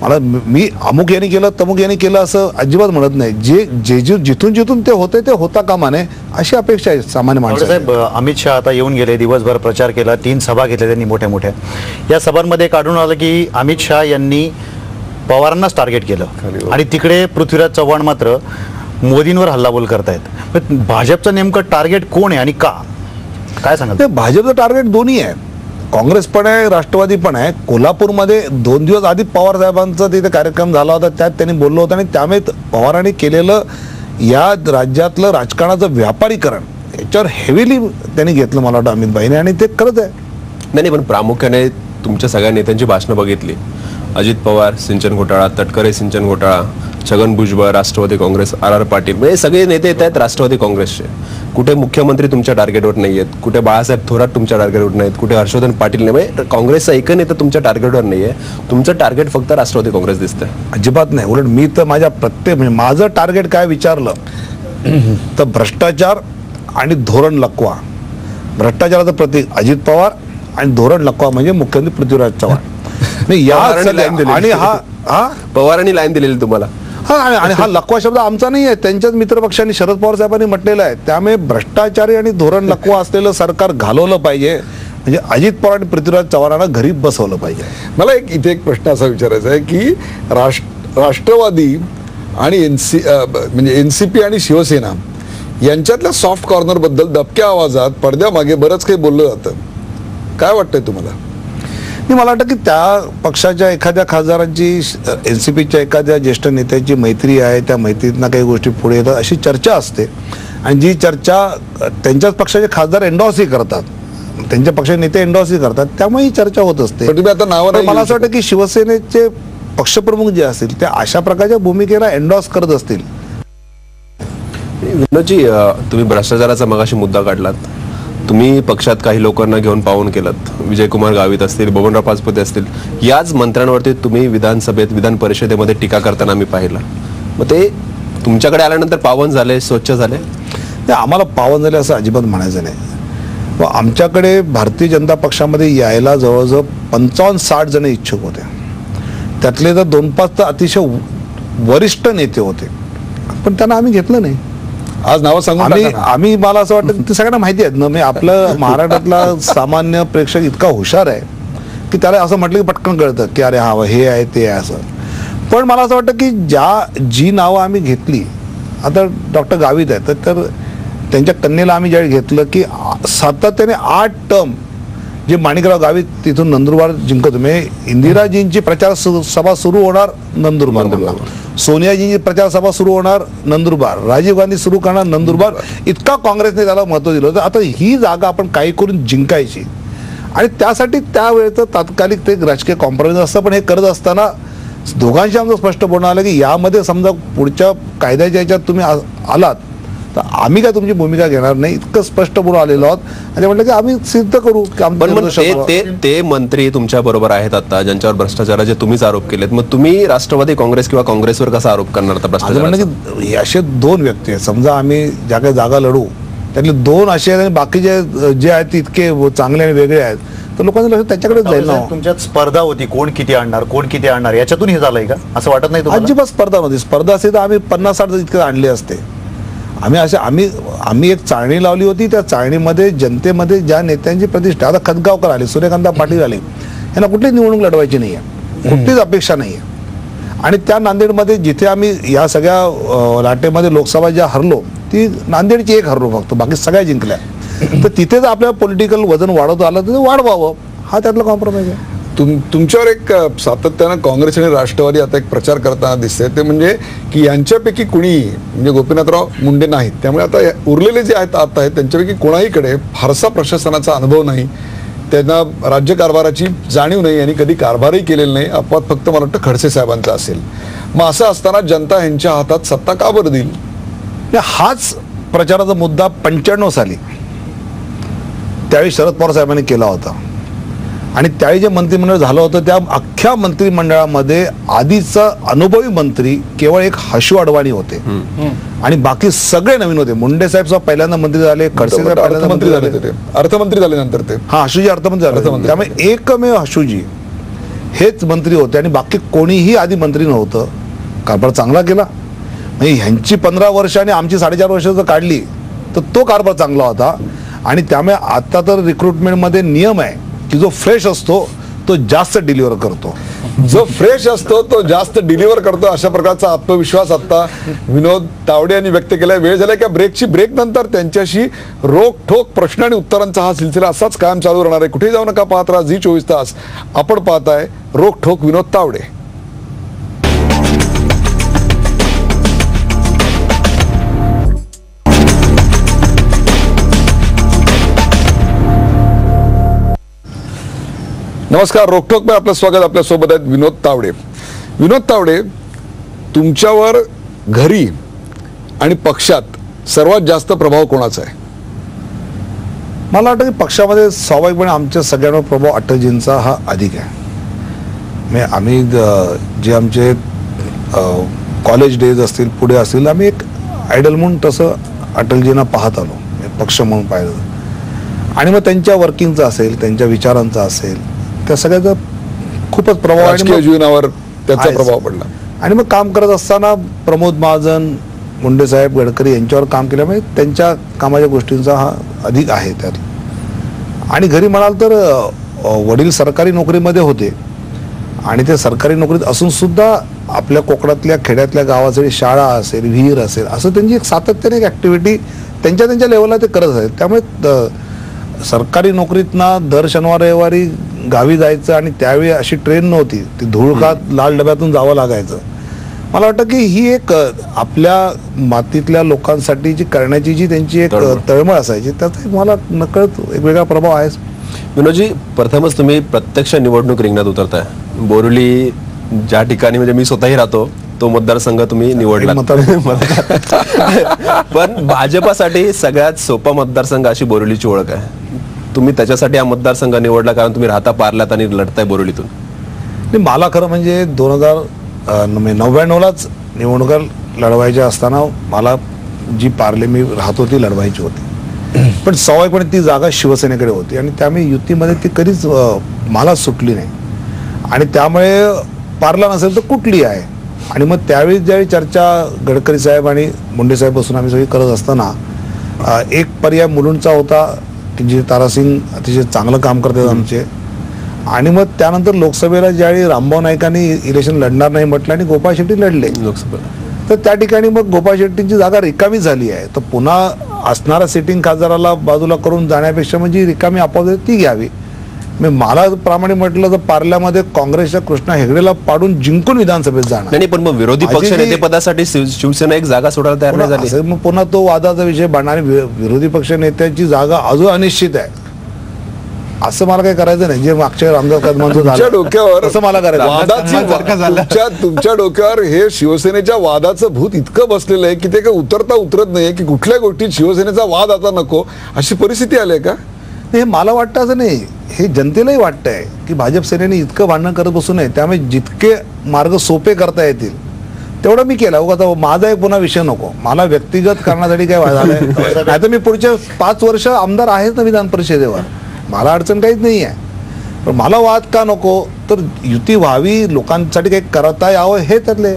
मला मी अमुक यांनी केलं तमुक यांनी केलं असं अजिबात म्हणत नाही. जे जिथून जिथून ते होते ते होता कामा नये अशी अपेक्षा आहे सामान्य माणसाची. साहेब, अमित शहा आता येऊन गेले, दिवसभर प्रचार केला, 3 सभा घेतल्या त्यांनी मोठ्या मोठ्या. या सभांमध्ये काढून आलं की अमित शहा यांनी पवारांनाच टार्गेट केलं आणि तिकडे पृथ्वीराज चव्हाण मात्र मोदींवर हल्लाबोल करतायत. भाजपचं नेमकं टार्गेट कोण आहे आणि का, काय सांगाल? ते भाजपचं टार्गेट दोन्ही आहे, काँग्रेस पण आहे राष्ट्रवादी पण आहे. कोल्हापूरमध्ये 2 दिवस आधी पवार साहेबांचा तिथे कार्यक्रम झाला होता, त्यात त्यांनी बोललो होतं आणि त्यामुळे पवारांनी केलेलं या राज्यातलं राजकारणाचं व्यापारीकरण याच्यावर हेवीली त्यांनी घेतलं मला वाटतं अमित भाईने, आणि ते करत आहे. नाही, पण प्रामुख्याने तुमच्या सगळ्या नेत्यांची भाषणं बघितली. अजित पवार सिंचन घोटाळा, तटकरे सिंचन घोटाळा, छगन भुजबळ राष्ट्रवादी काँग्रेस, R पाटील, म्हणजे सगळे नेते येत आहेत राष्ट्रवादी काँग्रेसचे. कुठे मुख्यमंत्री तुमच्या टार्गेटवर नाही आहेत, कुठे बाळासाहेब थोरात तुमच्या टार्गेटवर नाहीत, कुठे हर्षवर्धन पाटील नाही. म्हणजे काँग्रेसचा एक नेता तुमच्या टार्गेटवर नाही आहे, तुमचं टार्गेट फक्त राष्ट्रवादी काँग्रेस दिसतंय. अजिबात नाही. उलट मी तर माझ्या प्रत्येक म्हणजे माझं टार्गेट काय विचारलं तर भ्रष्टाचार आणि धोरण लकवा. भ्रष्टाचाराचं प्रतीक अजित पवार आणि धोरण लकवा म्हणजे मुख्यमंत्री पृथ्वीराज चव्हाण. नाही या पवारांनी लाईन दिली. आणि हा पवारांनी लाईन दिलेली तुम्हाला. हा आणि हा लकवा शब्द आमचा नाही आहे, त्यांच्याच मित्रपक्षांनी शरद पवार साहेबांनी म्हटलेला आहे. त्यामुळे भ्रष्टाचारी आणि धोरण लकवा असलेलं सरकार घालवलं पाहिजे, म्हणजे अजित पवार आणि पृथ्वीराज चव्हाणांना घरी बसवलं पाहिजे. मला इथे एक प्रश्न असा विचारायचा आहे की राष्ट्रवादी आणि म्हणजे NCP आणि शिवसेना यांच्यातल्या सॉफ्ट कॉर्नर बद्दल दबक्या आवाजात पडद्यामागे बरंच काही बोललं जातं. काय वाटतंय तुम्हाला? मला वाटतं की त्या पक्षाच्या एखाद्या खासदारांची NCPच्या एखाद्या ज्येष्ठ नेत्याची मैत्री आहे, त्या मैत्रीतनं काही गोष्टी पुढे येतात अशी चर्चा असते, आणि जी चर्चा त्यांच्याच पक्षाचे खासदार एन्डॉर्सही करतात, त्यांच्या पक्षाचे नेते एन्डॉर्सही करतात, त्यामुळे ही चर्चा होत असते. पण तुम्ही आता नावं नाही मला असं घेऊ वाटतं की शिवसेनेचे पक्षप्रमुख जे असतील ते अशा प्रकारच्या भूमिकेला एन्डॉर्स करत असतील. विनोदजी, तुम्ही भ्रष्टाचाराचा मगाशी मुद्दा काढलात. तुम्ही पक्षात काही लोकांना घेऊन पाहून केलं, विजयकुमार गावित असतील, बबनराव पाचपुते असतील, याच मंत्र्यांवरती तुम्ही विधानसभेत विधान परिषदेमध्ये टीका करताना आम्ही पाहिलं. मग ते तुमच्याकडे आल्यानंतर पावन झाले, स्वच्छ झाले? आम्हाला पावन झाले असं अजिबात म्हणायचं नाही. व आमच्याकडे भारतीय जनता पक्षामध्ये यायला जवळजवळ 55-60 जण इच्छुक होते. त्यातले तर 2-5 तर अतिशय वरिष्ठ नेते होते, पण त्यांना आम्ही घेतलं नाही. आज नावं सांगून टाका ना. आम्ही मला असं वाटतं ते सगळ्यांना माहिती आहेत ना, मी आपलं महाराष्ट्रातला सामान्य प्रेक्षक इतका हुशार आहे की त्याला असं म्हटलं की पटकन कळतं की अरे हा हे आहे ते आहे असं. पण मला असं वाटतं की जी नावं आम्ही घेतली, आता डॉक्टर गावित आहेत तर त्यांच्या कन्येला आम्ही ज्यावेळी घेतलं की सातत्याने 8 टर्म जे माणिकराव गावित तिथून नंदुरबार जिंकत, म्हणजे इंदिराजींची प्रचार सभा सुरू होणार नंदुरबार, सोनियाजींची प्रचार सभा सुरू होणार नंदुरबार, राजीव गांधी सुरू करणार नंदुरबार, इतका काँग्रेसने त्याला महत्त्व दिलं होतं. आता ही जागा आपण काही करून जिंकायची, आणि त्यासाठी त्यावेळेचं तात्कालिक ते राजकीय कॉम्प्रोमाइज असतं. पण हे करत असताना दोघांशी आमचं स्पष्ट बोलणं आलं की यामध्ये समजा पुढच्या कायद्याच्या याच्यात तुम्ही आलात तर आम्ही काय तुमची भूमिका घेणार नाही, इतकं स्पष्ट बोलून आलेलो आहोत. आणि म्हटलं की आम्ही सिद्ध करू की ते मंत्री तुमच्या बरोबर आहेत आता, ज्यांच्यावर भ्रष्टाचाराचे तुम्हीच आरोप केलेत. मग तुम्ही राष्ट्रवादी काँग्रेस किंवा काँग्रेसवर कसा आरोप करणार आता? असं म्हणणं की असे 2 व्यक्ती आहेत, समजा आम्ही ज्या काही जागा लढू त्यातले 2 असे आहेत आणि बाकीचे जे आहेत ते इतके चांगले आणि वेगळे आहेत, तर लोकांचं लक्ष त्याच्याकडेच जाईल ना. तुमच्यात स्पर्धा होती, कोण किती आणणार, याच्यातून हे झालंय का असं वाटत नाही तुम्हाला? अजिबात स्पर्धा नव्हती. स्पर्धा असते तर आम्ही 50-60 इतके आणले असते. आम्ही एक चाळणी लावली होती, त्या चाळणीमध्ये जनतेमध्ये ज्या नेत्यांची प्रतिष्ठा, आता खतगावकर आले, सूर्यकांता पाटील आले, यांना कुठलीच निवडणूक लढवायची नाही आहे, कुठलीच अपेक्षा नाही आहे. आणि त्या नांदेडमध्ये जिथे आम्ही या सगळ्या लाटेमध्ये लोकसभा ज्या हरलो, ती नांदेडची एक हरलो फक्त, बाकी सगळ्या जिंकल्या. तर तिथेच आपल्या पॉलिटिकल वजन वाढवत आलं तर वाढवावं, हा त्यातला कॉम्प्रोमाइज आहे. तुमच्यावर एक सातत्यानं काँग्रेस आणि राष्ट्रवादी आता एक प्रचार करताना दिसते, ते म्हणजे की यांच्यापैकी कुणी म्हणजे गोपीनाथराव मुंडे नाहीत, त्यामुळे आता उरलेले जे आहेत आता आहेत त्यांच्यापैकी कोणाहीकडे फारसा प्रशासनाचा अनुभव नाही, त्यांना राज्यकारभाराची जाणीव नाही आणि कधी कारभारही केलेला नाही. अपवाद फक्त मला वाटतं खडसे साहेबांचा असेल. मग असं असताना जनता यांच्या हातात सत्ता का बरं देईल? हाच प्रचाराचा मुद्दा 95 साली त्यावेळी शरद पवार साहेबांनी केला होता. आणि त्यावेळी जे मंत्रिमंडळ झालं होतं त्या अख्ख्या मंत्रिमंडळामध्ये आधीचा अनुभवी मंत्री केवळ एक हशू अडवाणी होते आणि बाकी सगळे नवीन होते. मुंडे साहेब पहिल्यांदा मंत्री झाले, खडसे साहेब पहिल्यांदा मंत्री झाले, अर्थमंत्री झाले नंतर ते, हा हशूजी अर्थमंत्री झाले. त्यामुळे एकमेव हशूजी हेच मंत्री होते आणि बाकी कोणीही आधी मंत्री नव्हतं. कारभार चांगला केला. म्हणजे ह्यांची 15 वर्ष आणि आमची 4.5 वर्ष जर काढली तर तो कारभार चांगला होता. आणि त्यामुळे आता तर रिक्रुटमेंटमध्ये नियम आहे की जो फ्रेश असतो तो जास्त डिलिव्हर करतो. जो फ्रेश असतो तो जास्त डिलिव्हर करतो, अशा प्रकारचा आत्मविश्वास आता विनोद तावडे यांनी व्यक्त केलाय. वेळ झालाय का ब्रेकची. ब्रेक नंतर त्यांच्याशी रोखठोक प्रश्न आणि उत्तरांचा हा सिलसिला असाच कायम चालू राहणार आहे. कुठेही जाऊ नका, पाहत राहा झी 24 तास. आपण पाहताय रोखठोक विनोद तावडे. नमस्कार, रोखठोक में आपलं स्वागत. आपल्या सोबत आहेत विनोद तावडे. विनोद तावडे, तुमच्यावर घरी आणि पक्षात सर्वात जास्त प्रभाव कोणाचा आहे? मला वाटतं की पक्षामध्ये स्वाभाविकपणे आमच्या सगळ्यांवर प्रभाव अटलजींचा हा अधिक आहे. म्हणजे आम्ही जे आमचे कॉलेज डेज असतील, पुढे असतील, आम्ही एक आयडल म्हणून तसं अटलजींना पाहत आलो, पक्ष म्हणून पाहिलं. आणि मग त्यांच्या वर्किंगचा असेल, त्यांच्या विचारांचा असेल, त्या सगळ्याचा खूपच प्रभाव राजकीय जीवनावर त्याचा आहेच. प्रभाव पडला. आणि मग काम करत असताना प्रमोद महाजन, मुंडे साहेब, गडकरी यांच्यावर काम केल्यामुळे त्यांच्या कामाच्या गोष्टींचा हा अधिक आहे त्यात. आणि घरी म्हणाल तर वडील सरकारी नोकरीमध्ये होते आणि ते सरकारी नोकरीत असून सुद्धा आपल्या कोकणातल्या खेड्यातल्या गावासाठी शाळा असेल, विहीर असेल, असं त्यांची एक सातत्याने एक ॲक्टिव्हिटी त्यांच्या लेवलला ते करत आहेत. त्यामुळे सरकारी नोकरीतना दर शनिवार रविवारी गावी जायचं आणि त्यावेळी अशी ट्रेन नव्हती, ती धुळकात लाल डब्यातून जावं लागायचं. मला वाटतं की ही एक आपल्या मातीतल्या लोकांसाठी जी करण्याची जी त्यांची एक तळमळ असायची, त्याचा एक मला नकळत एक वेगळा प्रभाव आहे. विनोदजी, प्रथमच तुम्ही प्रत्यक्ष निवडणूक रिंगणात उतरताय. बोरिवली ज्या ठिकाणी म्हणजे मी स्वतःही राहतो तो मतदारसंघ तुम्ही निवडला. पण भाजपासाठी सगळ्यात सोपा मतदारसंघ अशी बोरिवलीची ओळख आहे. तुम्ही त्याच्यासाठी हा मतदारसंघ निवडला कारण तुम्ही राहता पार्ल्यात आणि लढताय बोरिवलीतून. मला खरं म्हणजे 2099लाच निवडणुका लढवायच्या असताना मला जी पार्ले मी राहतो ती लढवायची होती. पण स्वाभाविकपणे ती जागा शिवसेनेकडे होती आणि त्यामुळे युतीमध्ये ती कधीच मला सुटली नाही. आणि त्यामुळे पार्ला नसेल तर कुठली आहे. आणि मग त्यावेळी ज्यावेळी चर्चा गडकरी साहेब आणि मुंडे साहेब बसून आम्ही सगळी करत असताना एक पर्याय मुलुंडचा होता की जे तारासिंग अतिशय चांगलं काम करतात आमचे. आणि मग त्यानंतर लोकसभेला ज्यावेळी रामभाऊ नाईकांनी इलेक्शन लढणार नाही म्हटलं आणि गोपाळ शेट्टी लढले लोकसभेला, तर त्या ठिकाणी मग गोपाळ शेट्टींची जागा रिकामी झाली आहे. तर पुन्हा असणारा सिटिंग खासदाराला बाजूला करून जाण्यापेक्षा म्हणजे रिकामी आपोआप ती घ्यावी. मला प्रामाणिक म्हटलं तर पार्ल्यामध्ये काँग्रेसच्या कृष्णा हेगडेला पाडून जिंकून विधानसभेत जाणार नाही. पण मग विरोधी पक्ष नेते पदासाठी शिवसेना एक जागा सोडायला तयार नाही झाली. मग पुन्हा तो वादाचा विषय बनणार. विरोधी पक्ष नेत्याची जागा अजून अनिश्चित आहे असं मला काही करायचं नाही. जे मागच्या रामदास कदमांचं झालं डोक्यावर असं मला करायचं. तुमच्या डोक्यावर हे शिवसेनेच्या वादाचं भूत इतकं बसलेलं आहे की ते काही उतरत नाहीये की कुठल्या गोष्टीत शिवसेनेचा वाद आता नको अशी परिस्थिती आली आहे का? हे मला वाटतं असं नाही, हे जनतेलाही वाटतंय की भाजप सेनेने इतकं भांडण करत बसू नये. त्यामुळे जितके मार्ग सोपे करता येतील तेवढं मी केलं. आता माझा एक पुन्हा विषय नको, मला व्यक्तिगत करण्यासाठी काय झालंय नाही तर मी पुढच्या 5 वर्ष आमदार आहेत ना विधान परिषदेवर, मला अडचण काहीच नाही आहे. पण मला वाद का नको, तर युती व्हावी, लोकांसाठी काही करता यावं हे त्यातले.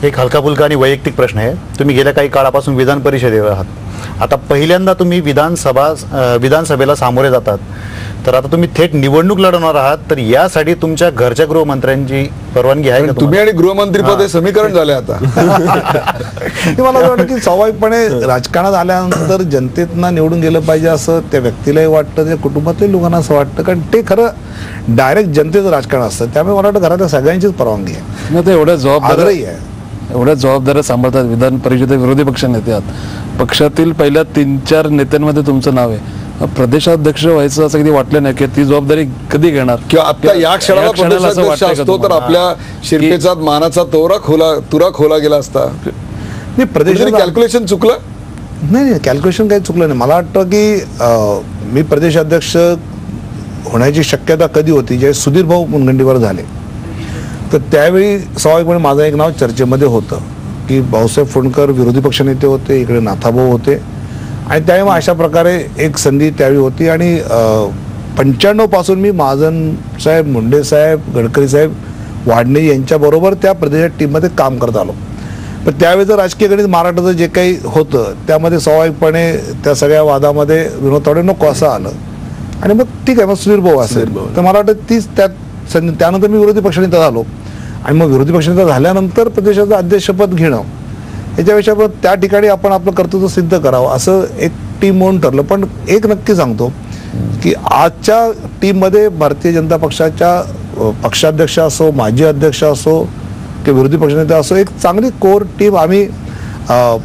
एक हलका फुलका आणि वैयक्तिक प्रश्न आहे. तुम्ही गेल्या काही काळापासून विधान परिषदेवर आहात. आता पहिल्यांदा तुम्ही विधानसभेला सामोरे जातात, तर आता तुम्ही थेट निवडणूक लढवणार आहात, तर यासाठी तुमच्या घरच्या गृहमंत्र्यांची परवानगी आहे का? तुम्ही आणि गृहमंत्रीपद हे समीकरण झाले आता. मला वाटतं की स्वाभाविकपणे राजकारणात आल्यानंतर जनतेतना निवडून गेलं पाहिजे असं त्या व्यक्तीलाही वाटतं, त्या कुटुंबातल्या लोकांना असं वाटतं, कारण ते खरं डायरेक्ट जनतेचं राजकारण असतं. त्यामुळे मला वाटतं घरातल्या सगळ्यांचीच परवानगी आहे. नाही, ते एवढ्या आग्रही आहे, एवढ्या जबाबदाऱ्या सांभाळतात. विधान परिषदेत विरोधी पक्ष नेते आहात, पक्षातील पहिल्या 3-4 नेत्यांमध्ये तुमचं नाव आहे. प्रदेशाध्यक्ष व्हायचं असं कधी वाटलं नाही की ती जबाबदारी कधी घेणार किंवा आता या क्षणाला प्रदेशाध्यक्ष असतो तर आपल्या शिरपेचा मानाचा तुरा खोला गेला असता. नाही, प्रदेश कॅल्क्युलेशन चुकलं नाही, कॅल्क्युलेशन काही चुकलं नाही. मला वाटतं की मी प्रदेशाध्यक्ष होण्याची शक्यता कधी होती ज्यावेळी सुधीर भाऊ मुनगंटीवार झाले, तर त्यावेळी स्वाभाविकपणे माझं एक नाव चर्चेमध्ये होतं की भाऊसाहेब फुंडकर विरोधी पक्षनेते होते, इकडे नाथाभाऊ होते, आणि त्यावेळी मग अशा प्रकारे एक संधी त्यावेळी होती. आणि 95 पासून मी महाजन साहेब, मुंडे साहेब, गडकरी साहेब, वाडणे यांच्याबरोबर त्या प्रदेशात टीममध्ये काम करत आलो. पण त्यावेळेचं राजकीय गणित महाराष्ट्राचं जे काही होतं त्यामध्ये स्वाभाविकपणे त्या सगळ्या वादामध्ये विनोद तावडे नको असं आलं आणि मग ठीक आहे, मग सुधीर भाऊ असेल तर मला वाटतं तीच त्यानंतर मी विरोधी पक्षनेता झालो आणि मग विरोधी पक्षनेता झाल्यानंतर प्रदेशाचं अध्यक्षपद घेणं याच्यापेक्षा पण त्या ठिकाणी आपण आपलं कर्तृत्व सिद्ध करावं असं एक टीम म्हणून ठरलं. पण एक नक्की सांगतो की आजच्या टीममध्ये भारतीय जनता पक्षाच्या पक्षाध्यक्ष असो, माजी अध्यक्ष असो किंवा विरोधी पक्षनेते असो, एक चांगली कोर टीम आम्ही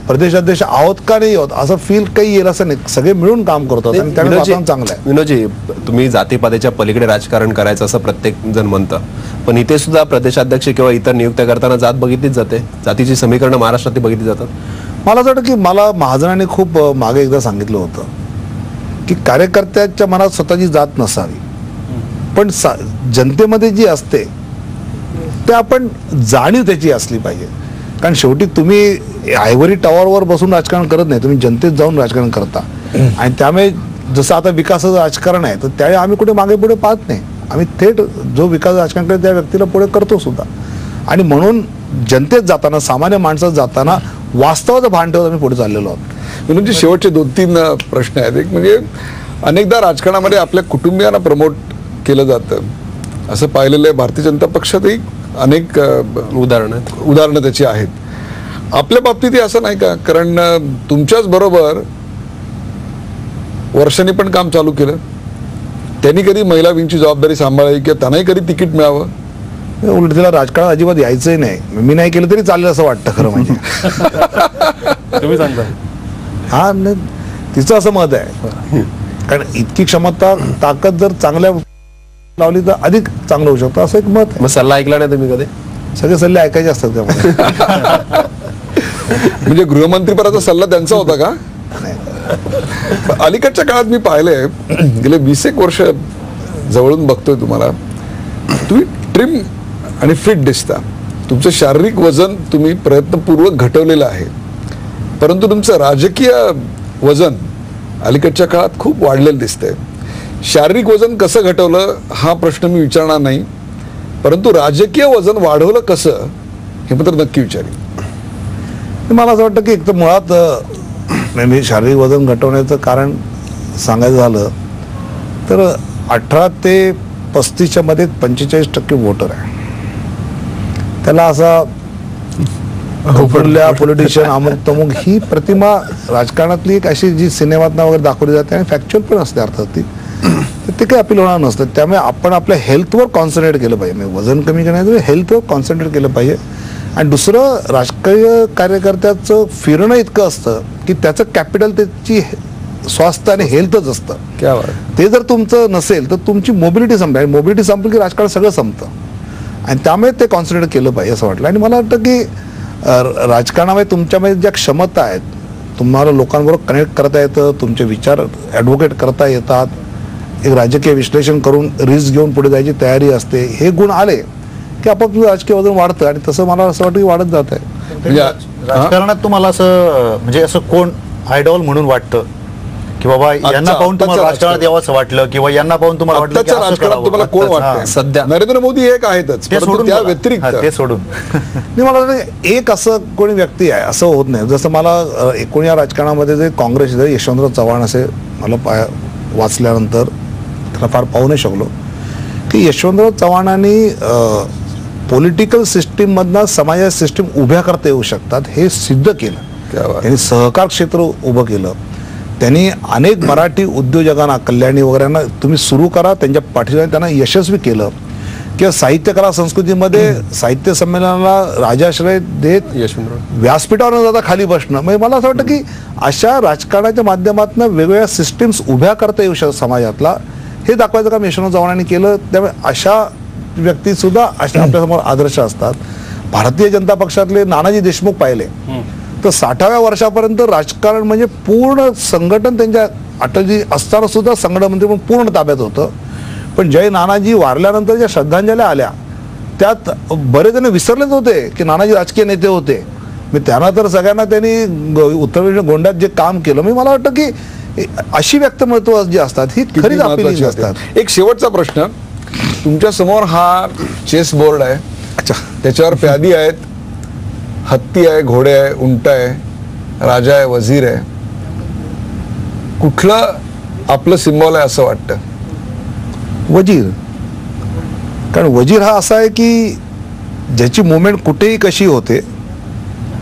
प्रदेशाध्यक्ष आहोत का नाही आहोत असं फील काही येईल असं नाही, सगळे मिळून काम करतात आणि त्यामुळे वातावरण चांगलं आहे. विनोदजी, तुम्ही जातीपातीच्या पलीकडे राजकारण करायचं असं प्रत्येक जण म्हणतं, पण इथे सुद्धा प्रदेशाध्यक्ष किंवा इतर नियुक्त्या करताना जात बघितलीच जाते, जातीची समीकरणं महाराष्ट्रात बघितली जातात. मला असं वाटतं की मला महाजनाने खूप मागे एकदा सांगितलं होतं की कार्यकर्त्याच्या मनात स्वतःची जात नसावी, पण जनतेमध्ये जी असते ते आपण जाणीव त्याची असली पाहिजे. कारण शेवटी तुम्ही आयव्हरी टॉवरवर बसून राजकारण करत नाही, तुम्ही जनतेत जाऊन राजकारण करता आणि त्यामुळे जसं आता विकासाचं राजकारण आहे तर त्यावेळी आम्ही कुठे मागे पुढे पाहत नाही, आम्ही थेट जो विकास राजकारण करतो त्या व्यक्तीला पुढे करतो सुद्धा. आणि म्हणून जनतेत जाताना, सामान्य माणसात जाताना वास्तवाचं भान ठेवत आम्ही पुढे चाललेलो आहोत. म्हणजे शेवटचे 2-3 प्रश्न आहेत. एक म्हणजे अनेकदा राजकारणामध्ये आपल्या कुटुंबियांना प्रमोट केलं जातं असं पाहिलेलं आहे. भारतीय जनता पक्षातही अनेक उदाहरणं त्याची आहेत. आपल्या बाबतीतही असं नाही का? कारण तुमच्याच बरोबर वर्षांनी पण काम चालू केलं, त्यांनी कधी महिला विंगची जबाबदारी सांभाळली किंवा त्यांनाही कधी तिकीट मिळावं? उलट तिला राजकारणात अजिबात यायचंही नाही, मी नाही केलं तरी चालेल असं वाटतं खरं म्हणजे. तुम्ही सांगता. हा, नाही तिचं असं मत आहे, कारण इतकी क्षमता ताकद जर चांगल्या लावली तर अधिक चांगलं होऊ शकतं असं एक मत आहे. मग सल्ला ऐकला नाही तुम्ही कधी? सगळे सल्ले ऐकायचे असतात त्यामध्ये. म्हणजे गृहमंत्रीपदाचा सल्ला त्यांचा होता का? अलीकडच्या काळात मी पाहिलंय, गेले 20 वर्ष जवळून बघतोय तुम्हाला, तुम्ही ट्रिम आणि फिट दिसता. तुमचं शारीरिक वजन तुम्ही प्रयत्नपूर्वक घटवलेलं आहे, परंतु तुमचं राजकीय वजन अलीकडच्या काळात खूप वाढलेलं दिसतंय. शारीरिक वजन कसं घटवलं हा प्रश्न मी विचारणार नाही, परंतु राजकीय वजन वाढवलं कसं हे मात्र नक्की विचारेन. मला असं वाटतं की एक तर मुळात मी शारीरिक वजन घटवण्याचं कारण सांगायचं झालं तर 18 ते 35च्या मध्ये 45% वोटर आहे. त्याला असा उपडल्या पॉलिटिशियन अमुक तमुक ही प्रतिमा राजकारणातली एक अशी जी सिनेमातनं वगैरे दाखवली जाते आणि फॅक्च्युअल पण असते अर्थात ती, तर ते काही अपील होणार नसतं. त्यामुळे आपण आपल्या हेल्थवर कॉन्सन्ट्रेट केलं पाहिजे. म्हणजे वजन कमी करण्याचं हेल्थवर कॉन्सन्ट्रेट केलं पाहिजे. आणि दुसरं, राजकीय कार्यकर्त्याचं फिरणं इतकं असतं की त्याचं कॅपिटल त्याची स्वास्थ्य आणि हेल्थच असतं. क्या बात. ते जर तुमचं नसेल तर तुमची मोबिलिटी संपते आणि मोबिलिटी संपली की राजकारण सगळं संपतं आणि त्यामुळे ते कॉन्सन्ट्रेट केलं पाहिजे असं वाटलं. आणि मला वाटतं की राजकारणामध्ये तुमच्यामध्ये ज्या क्षमता आहेत, तुम्हाला लोकांबरोबर कनेक्ट करता येतं, तुमचे विचार ॲडव्होकेट करता येतात, एक राजकीय विश्लेषण करून रिस्क घेऊन पुढे जायची तयारी असते, हे गुण आले की आपाप राजकीय वजन वाढतं आणि तसं मला असं वाटतं की वाढत जात आहे. म्हणजे राजकारणात तुम्हाला असं म्हणजे असं कोण आयडॉल म्हणून वाटतं की बाबा यांना पाहून तुम्हाला राजकारणात यावं असं वाटलं किंवा यांना पाहून तुम्हाला वाटलं की आत्ताच्या असं राजकारणात करावं? तुम्हाला कोण आत्ताच, वाटतंय? हां. सध्या नरेंद्र मोदी एक आहेतच, ते परंतु सोडून त्या बोला. व्यतिरिक्त हां, ते सोडून मी मला वाटतं एक असं कोणी व्यक्ती आहे असं होत नाही. जसं मला एकूण या राजकारणामध्ये जे काँग्रेस यशवंतराव चव्हाण असे मला वाचल्यानंतर त्याला फार पाहू नाही शकलो की यशवंतराव चव्हाणांनी पॉलिटिकल सिस्टीममधनं समाजाच्या सिस्टीम उभ्या करता येऊ शकतात हे सिद्ध केलं. त्यांनी सहकार क्षेत्र उभं केलं. त्यांनी अनेक मराठी उद्योजकांना, कल्याणी वगैरेंना तुम्ही सुरू करा त्यांच्या पाठीशी त्यांना यशस्वी केलं. किंवा साहित्य कला संस्कृतीमध्ये साहित्य संमेलनाला राजाश्रय देत व्यासपीठावर न जाता खाली बसणं, म्हणजे मला असं वाटतं की अशा राजकारणाच्या माध्यमातून वेगवेगळ्या सिस्टीम्स उभ्या करता येऊ शकतात समाजातला, हे दाखवायचं काम यशवंतराव चव्हाणांनी केलं. त्यामुळे अशा व्यक्ती सुद्धा आपल्यासमोर आदर्श असतात. भारतीय जनता पक्षातले नानाजी देशमुख पाहिले तर 60व्या वर्षापर्यंत राजकारण म्हणजे पूर्ण संघटन त्यांच्या अटलजी असताना सुद्धा संघटन मंत्री म्हणून पूर्ण ताब्यात होतं. पण जय नानाजी वारल्यानंतर ज्या श्रद्धांजल्या आल्या त्यात बरेच जण विसरलेच होते की नानाजी राजकीय नेते होते. मी त्यांना तर सगळ्यांना त्यांनी उत्तर गोंड्यात जे काम केलं, मी मला वाटतं की अशी व्यक्तिमत्व जी असतात ही किती खरीच महत्त्वाची आपली होते. असतात. एक शेवटचा प्रश्न, तुमच्या समोर हा चेस बोर्ड आहे, अच्छा, त्याच्यावर प्यादी आहेत, हत्ती आहे, घोडे आहे, उंट आहे, राजा आहे, वजीर आहे. कुठलं आपलं सिम्बॉल आहे असं वाटतं? वजीर. कारण वजीर हा असा आहे की ज्याची मुवमेंट कुठेही कशी होते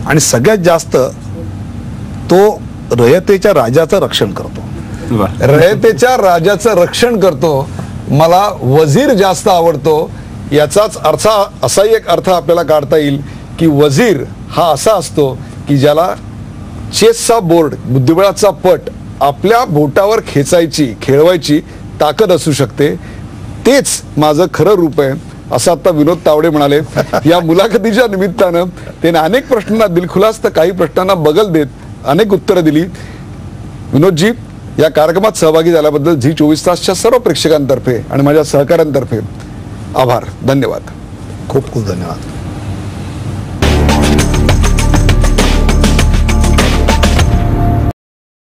आणि सगळ्यात जास्त तो रयतेच्या राजाचं रक्षण करतो. रयतेच्या राजाचं रक्षण करतो. मला वजीर जास्त आवडतो. याचाच अर्थ असाही एक अर्थ आपल्याला काढता येईल की वजीर हा असा असतो की ज्याला चेसचा बोर्ड, बुद्धिबळाचा पट आपल्या बोटावर खेळवायची ताकद असू शकते. तेच माझं खरं रूप आहे असं आता विनोद तावडे म्हणाले. या मुलाखतीच्या निमित्तानं त्याने अनेक प्रश्नांना दिलखुलास तर काही प्रश्नांना बगल देत अनेक उत्तरं दिली. विनोदजी, या कार्यक्रमात सहभागी झाल्याबद्दल झी 24 तासच्या सर्व प्रेक्षकांतर्फे आणि माझ्या सहकाऱ्यांतर्फे आभार, धन्यवाद. खूप खूप धन्यवाद.